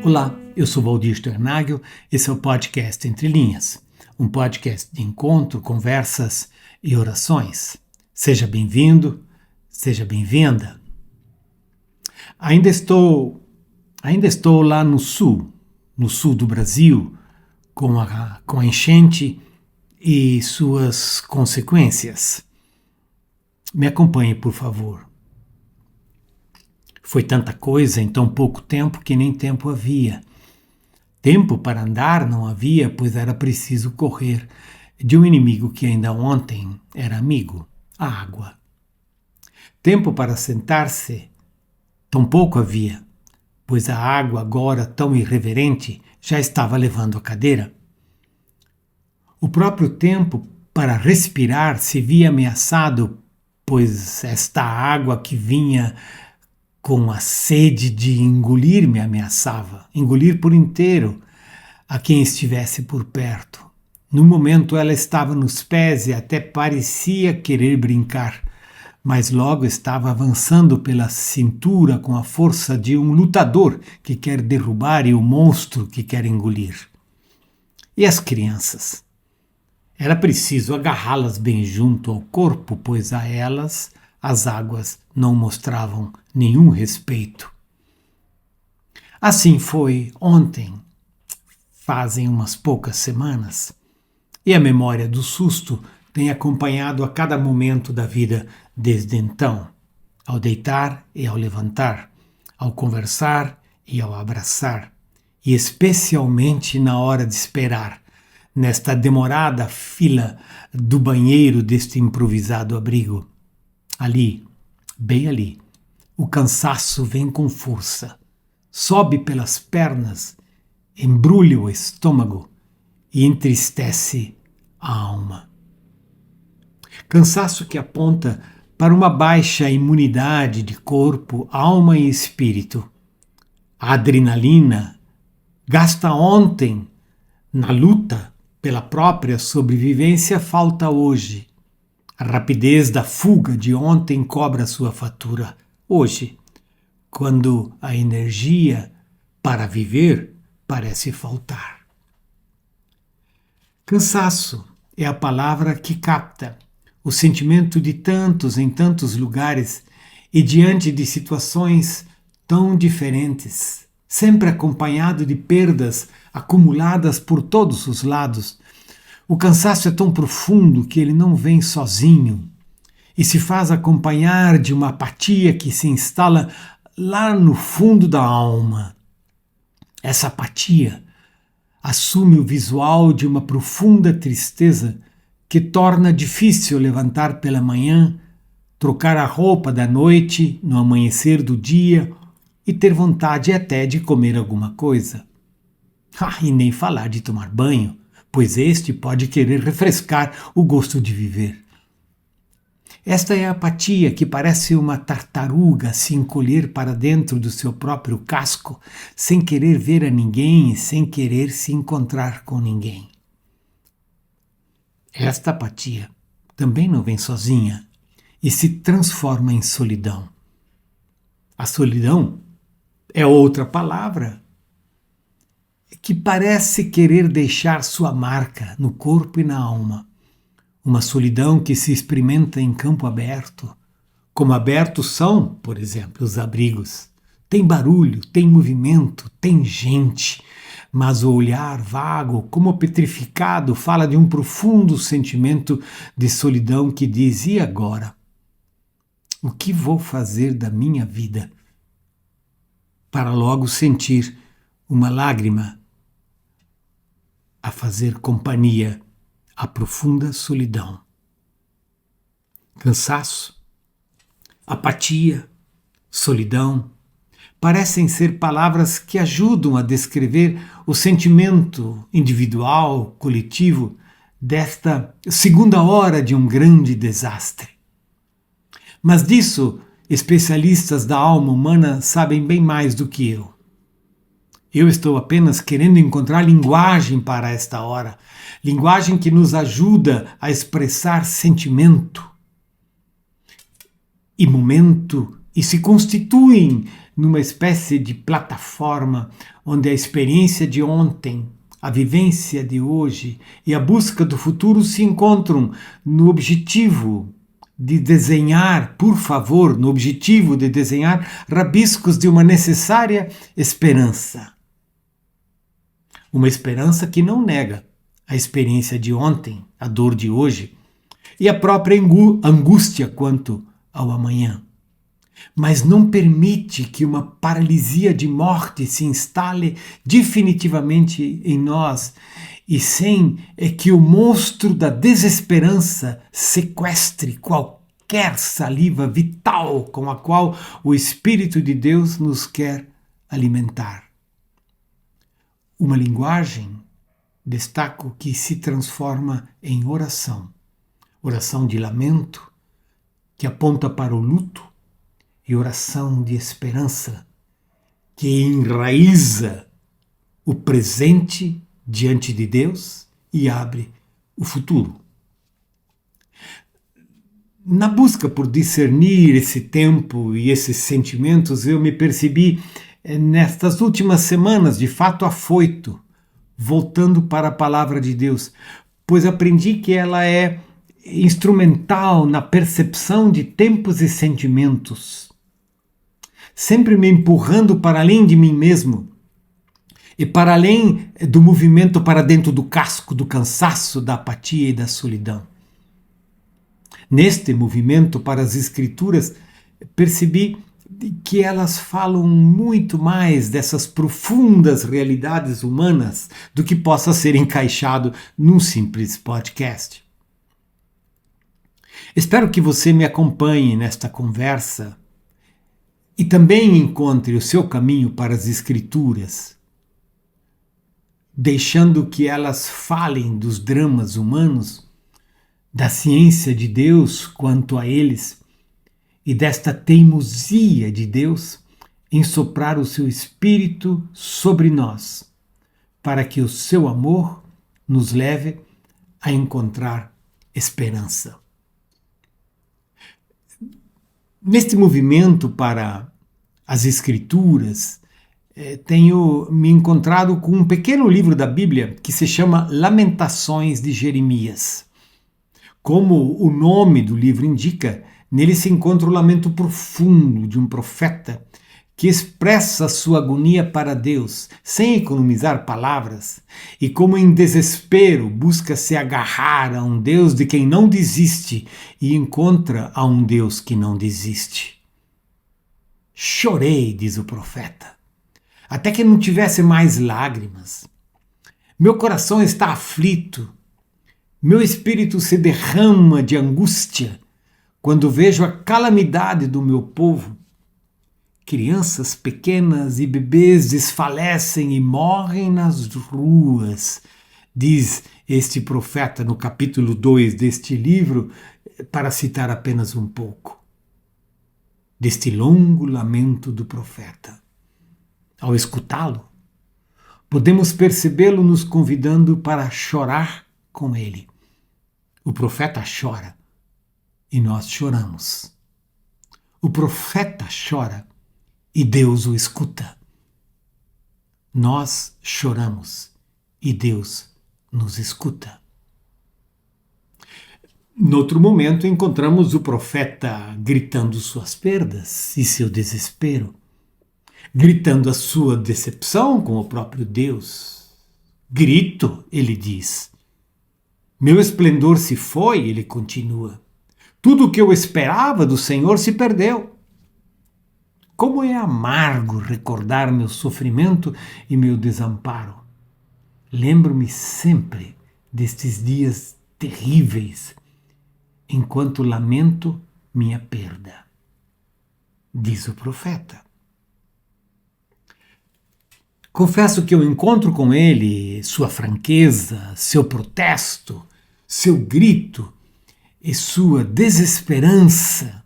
Olá, eu sou Valdir Sternagel, esse é o podcast Entre Linhas, um podcast de encontro, conversas e orações. Seja bem-vindo, seja bem-vinda. Ainda estou lá no sul do Brasil, com a enchente e suas consequências. Me acompanhe, por favor. Foi tanta coisa em tão pouco tempo que nem tempo havia. Tempo para andar não havia, pois era preciso correr de um inimigo que ainda ontem era amigo, a água. Tempo para sentar-se tampouco havia, pois a água, agora tão irreverente, já estava levando a cadeira. O próprio tempo para respirar se via ameaçado, pois esta água que vinha com a sede de engolir me ameaçava, engolir por inteiro a quem estivesse por perto. No momento ela estava nos pés e até parecia querer brincar, mas logo estava avançando pela cintura com a força de um lutador que quer derrubar e o monstro que quer engolir. E as crianças? Era preciso agarrá-las bem junto ao corpo, pois a elas as águas não mostravam nenhum respeito. Assim foi ontem, fazem umas poucas semanas, e a memória do susto tem acompanhado a cada momento da vida desde então, ao deitar e ao levantar, ao conversar e ao abraçar, e especialmente na hora de esperar, nesta demorada fila do banheiro deste improvisado abrigo. Ali, bem ali, o cansaço vem com força, sobe pelas pernas, embrulha o estômago e entristece a alma. Cansaço que aponta para uma baixa imunidade de corpo, alma e espírito. A adrenalina, gasta ontem na luta pela própria sobrevivência, falta hoje. A rapidez da fuga de ontem cobra sua fatura hoje, quando a energia para viver parece faltar. Cansaço é a palavra que capta o sentimento de tantos em tantos lugares e diante de situações tão diferentes, sempre acompanhado de perdas acumuladas por todos os lados. O cansaço é tão profundo que ele não vem sozinho e se faz acompanhar de uma apatia que se instala lá no fundo da alma. Essa apatia assume o visual de uma profunda tristeza que torna difícil levantar pela manhã, trocar a roupa da noite no amanhecer do dia e ter vontade até de comer alguma coisa. E nem falar de tomar banho, pois este pode querer refrescar o gosto de viver. Esta é a apatia que parece uma tartaruga se encolher para dentro do seu próprio casco, sem querer ver a ninguém e sem querer se encontrar com ninguém. Esta apatia também não vem sozinha e se transforma em solidão. A solidão é outra palavra que parece querer deixar sua marca no corpo e na alma. Uma solidão que se experimenta em campo aberto, como abertos são, por exemplo, os abrigos. Tem barulho, tem movimento, tem gente, mas o olhar vago, como petrificado, fala de um profundo sentimento de solidão que diz: e agora? O que vou fazer da minha vida? Para logo sentir uma lágrima a fazer companhia à profunda solidão. Cansaço, apatia, solidão parecem ser palavras que ajudam a descrever o sentimento individual, coletivo, desta segunda hora de um grande desastre. Mas disso, especialistas da alma humana sabem bem mais do que eu. Eu estou apenas querendo encontrar linguagem para esta hora, linguagem que nos ajuda a expressar sentimento e momento e se constituem numa espécie de plataforma onde a experiência de ontem, a vivência de hoje e a busca do futuro se encontram no objetivo de desenhar, por favor, no objetivo de desenhar rabiscos de uma necessária esperança. Uma esperança que não nega a experiência de ontem, a dor de hoje e a própria angústia quanto ao amanhã. Mas não permite que uma paralisia de morte se instale definitivamente em nós e sem que o monstro da desesperança sequestre qualquer saliva vital com a qual o Espírito de Deus nos quer alimentar. Uma linguagem, destaco, que se transforma em oração. Oração de lamento, que aponta para o luto, e oração de esperança, que enraiza o presente diante de Deus e abre o futuro. Na busca por discernir esse tempo e esses sentimentos, eu me percebi nestas últimas semanas, de fato, afoito, voltando para a palavra de Deus, pois aprendi que ela é instrumental na percepção de tempos e sentimentos, sempre me empurrando para além de mim mesmo e para além do movimento para dentro do casco, do cansaço, da apatia e da solidão. Neste movimento para as Escrituras, percebi que elas falam muito mais dessas profundas realidades humanas do que possa ser encaixado num simples podcast. Espero que você me acompanhe nesta conversa e também encontre o seu caminho para as Escrituras, deixando que elas falem dos dramas humanos, da ciência de Deus quanto a eles e desta teimosia de Deus em soprar o seu Espírito sobre nós, para que o seu amor nos leve a encontrar esperança. Neste movimento para as Escrituras, tenho me encontrado com um pequeno livro da Bíblia que se chama Lamentações de Jeremias. Como o nome do livro indica, nele se encontra o lamento profundo de um profeta que expressa sua agonia para Deus, sem economizar palavras, e como em desespero busca se agarrar a um Deus de quem não desiste e encontra a um Deus que não desiste. Chorei, diz o profeta, até que não tivesse mais lágrimas. Meu coração está aflito, meu espírito se derrama de angústia quando vejo a calamidade do meu povo. Crianças pequenas e bebês desfalecem e morrem nas ruas, diz este profeta no capítulo 2 deste livro, para citar apenas um pouco deste longo lamento do profeta. Ao escutá-lo, podemos percebê-lo nos convidando para chorar com ele. O profeta chora e nós choramos. O profeta chora e Deus o escuta. Nós choramos e Deus nos escuta. Noutro momento, encontramos o profeta gritando suas perdas e seu desespero, gritando a sua decepção com o próprio Deus. Grito, ele diz. Meu esplendor se foi, ele continua. Tudo o que eu esperava do Senhor se perdeu. Como é amargo recordar meu sofrimento e meu desamparo. Lembro-me sempre destes dias terríveis, enquanto lamento minha perda, diz o profeta. Confesso que eu encontro com ele sua franqueza, seu protesto, seu grito e sua desesperança,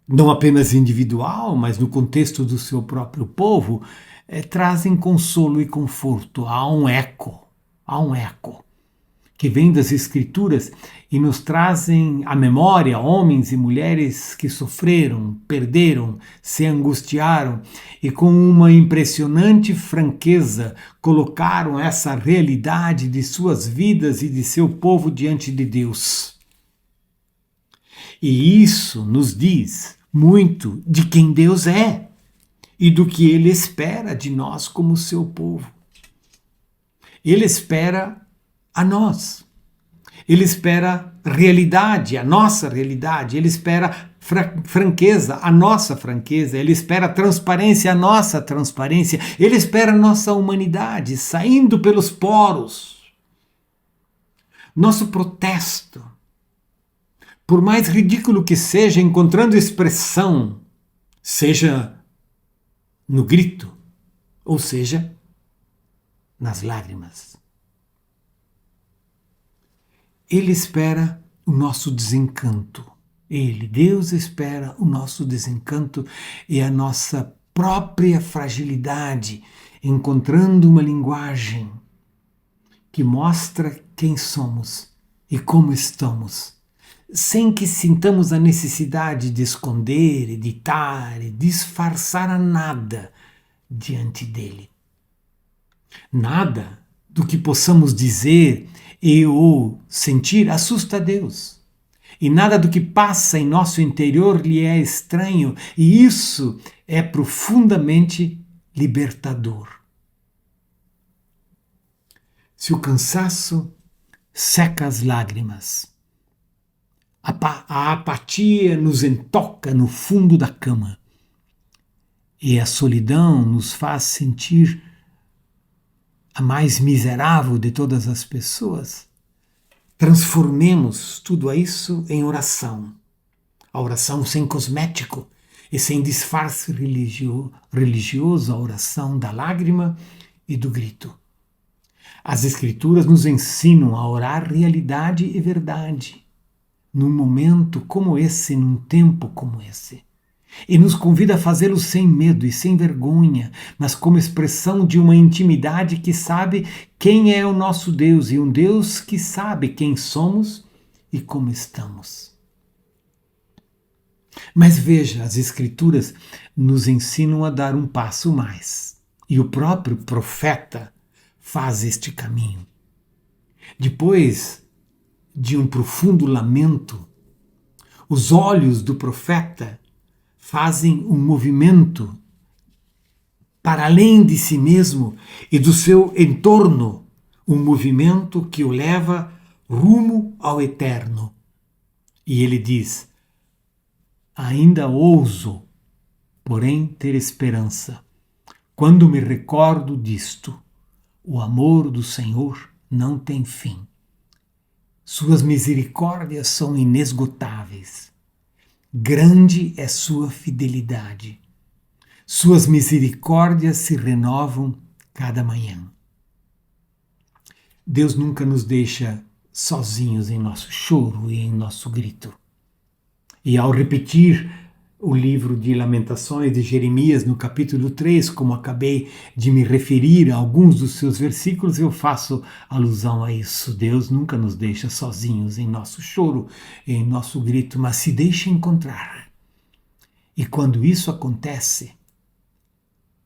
não apenas individual, mas no contexto do seu próprio povo, trazem consolo e conforto. Há um eco que vêm das Escrituras e nos trazem à memória homens e mulheres que sofreram, perderam, se angustiaram e com uma impressionante franqueza colocaram essa realidade de suas vidas e de seu povo diante de Deus. E isso nos diz muito de quem Deus é e do que Ele espera de nós como seu povo. Ele espera a nós. Ele espera realidade, a nossa realidade. Ele espera franqueza, a nossa franqueza. Ele espera transparência, a nossa transparência. Ele espera a nossa humanidade saindo pelos poros. Nosso protesto, por mais ridículo que seja, encontrando expressão, seja no grito, ou seja, nas lágrimas. Ele espera o nosso desencanto. Deus espera o nosso desencanto e a nossa própria fragilidade, encontrando uma linguagem que mostra quem somos e como estamos, sem que sintamos a necessidade de esconder, editar e disfarçar a nada diante dele. Nada do que possamos dizer e ou sentir assusta a Deus. E nada do que passa em nosso interior lhe é estranho, e isso é profundamente libertador. Se o cansaço seca as lágrimas, a apatia nos entoca no fundo da cama, e a solidão nos faz sentir a mais miserável de todas as pessoas, transformemos tudo isso em oração. A oração sem cosmético e sem disfarce religioso, a oração da lágrima e do grito. As Escrituras nos ensinam a orar realidade e verdade, num momento como esse, num tempo como esse. E nos convida a fazê-lo sem medo e sem vergonha, mas como expressão de uma intimidade que sabe quem é o nosso Deus e um Deus que sabe quem somos e como estamos. Mas veja, as Escrituras nos ensinam a dar um passo mais. E o próprio profeta faz este caminho. Depois de um profundo lamento, os olhos do profeta fazem um movimento para além de si mesmo e do seu entorno, um movimento que o leva rumo ao eterno. E ele diz: ainda ouso, porém, ter esperança. Quando me recordo disto, o amor do Senhor não tem fim. Suas misericórdias são inesgotáveis. Grande é sua fidelidade. Suas misericórdias se renovam cada manhã. Deus nunca nos deixa sozinhos em nosso choro e em nosso grito. E ao repetir o livro de Lamentações de Jeremias, no capítulo 3, como acabei de me referir a alguns dos seus versículos, eu faço alusão a isso. Deus nunca nos deixa sozinhos em nosso choro, em nosso grito, mas se deixa encontrar. E quando isso acontece,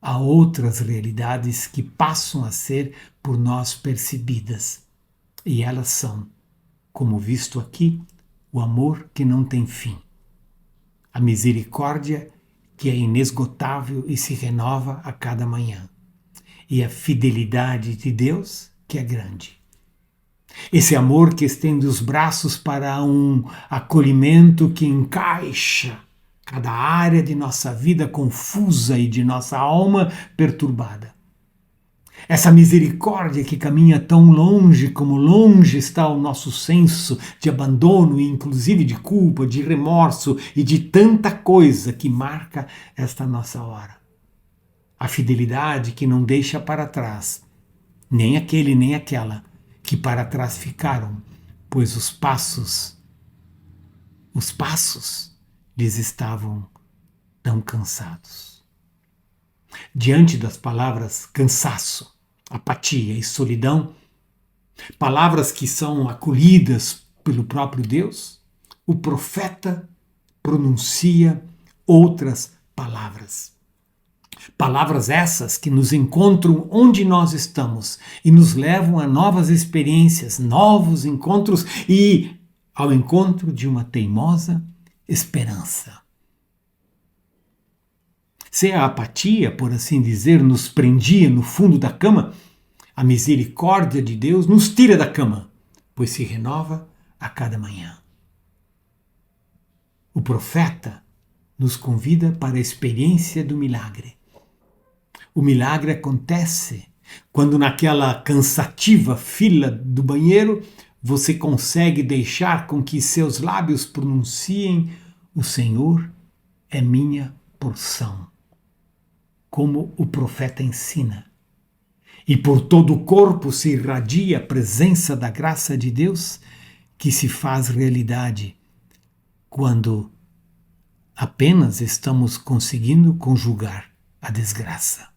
há outras realidades que passam a ser por nós percebidas. E elas são, como visto aqui, o amor que não tem fim. A misericórdia que é inesgotável e se renova a cada manhã. E a fidelidade de Deus que é grande. Esse amor que estende os braços para um acolhimento que encaixa cada área de nossa vida confusa e de nossa alma perturbada. Essa misericórdia que caminha tão longe como longe está o nosso senso de abandono e inclusive de culpa, de remorso e de tanta coisa que marca esta nossa hora. A fidelidade que não deixa para trás nem aquele nem aquela que para trás ficaram, pois os passos lhes estavam tão cansados. Diante das palavras cansaço, apatia e solidão, palavras que são acolhidas pelo próprio Deus, o profeta pronuncia outras palavras. Palavras essas que nos encontram onde nós estamos e nos levam a novas experiências, novos encontros e ao encontro de uma teimosa esperança. Se a apatia, por assim dizer, nos prendia no fundo da cama, a misericórdia de Deus nos tira da cama, pois se renova a cada manhã. O profeta nos convida para a experiência do milagre. O milagre acontece quando naquela cansativa fila do banheiro você consegue deixar com que seus lábios pronunciem: o Senhor é minha porção, como o profeta ensina. E por todo o corpo se irradia a presença da graça de Deus, que se faz realidade quando apenas estamos conseguindo conjugar a desgraça.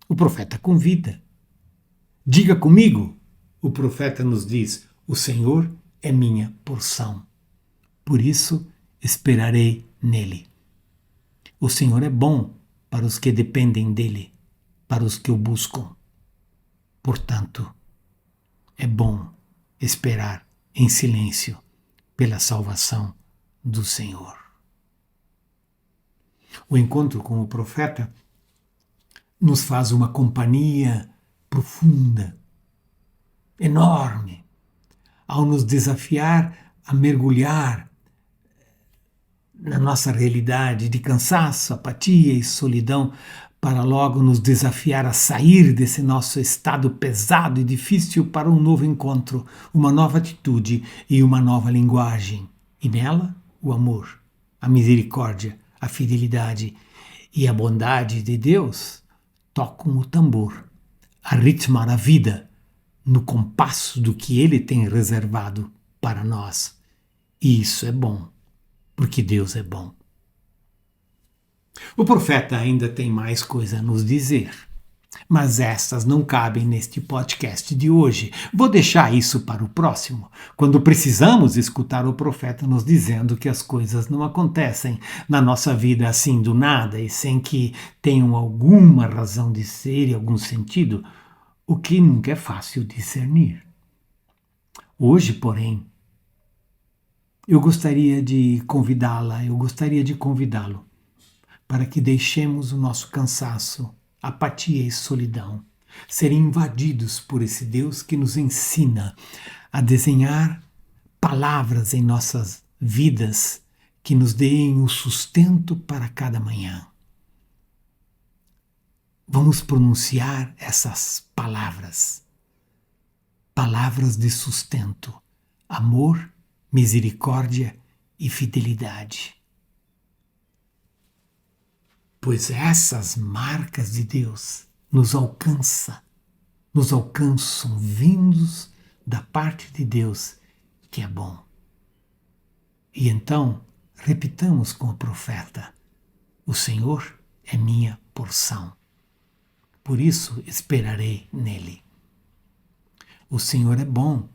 O profeta convida. Diga comigo, o profeta nos diz: o Senhor é minha porção. Por isso esperarei nele. O Senhor é bom para os que dependem dele, para os que o buscam. Portanto, é bom esperar em silêncio pela salvação do Senhor. O encontro com o profeta nos faz uma companhia profunda, enorme, ao nos desafiar a mergulhar na nossa realidade de cansaço, apatia e solidão, para logo nos desafiar a sair desse nosso estado pesado e difícil para um novo encontro, uma nova atitude e uma nova linguagem. E nela, o amor, a misericórdia, a fidelidade e a bondade de Deus tocam o tambor, a ritmar a vida no compasso do que Ele tem reservado para nós. E isso é bom, porque Deus é bom. O profeta ainda tem mais coisa a nos dizer, mas estas não cabem neste podcast de hoje. Vou deixar isso para o próximo, quando precisamos escutar o profeta nos dizendo que as coisas não acontecem na nossa vida assim do nada e sem que tenham alguma razão de ser e algum sentido, o que nunca é fácil discernir. Hoje, porém, eu gostaria de convidá-lo para que deixemos o nosso cansaço, apatia e solidão serem invadidos por esse Deus que nos ensina a desenhar palavras em nossas vidas que nos deem o sustento para cada manhã. Vamos pronunciar essas palavras, palavras de sustento, amor, misericórdia e fidelidade. Pois essas marcas de Deus nos alcançam vindos da parte de Deus, que é bom. E então, repitamos com o profeta: o Senhor é minha porção. Por isso esperarei nele. O Senhor é bom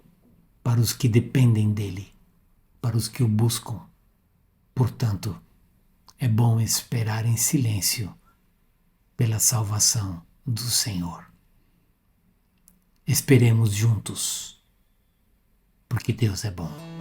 para os que dependem dele, para os que o buscam. Portanto, é bom esperar em silêncio pela salvação do Senhor. Esperemos juntos, porque Deus é bom.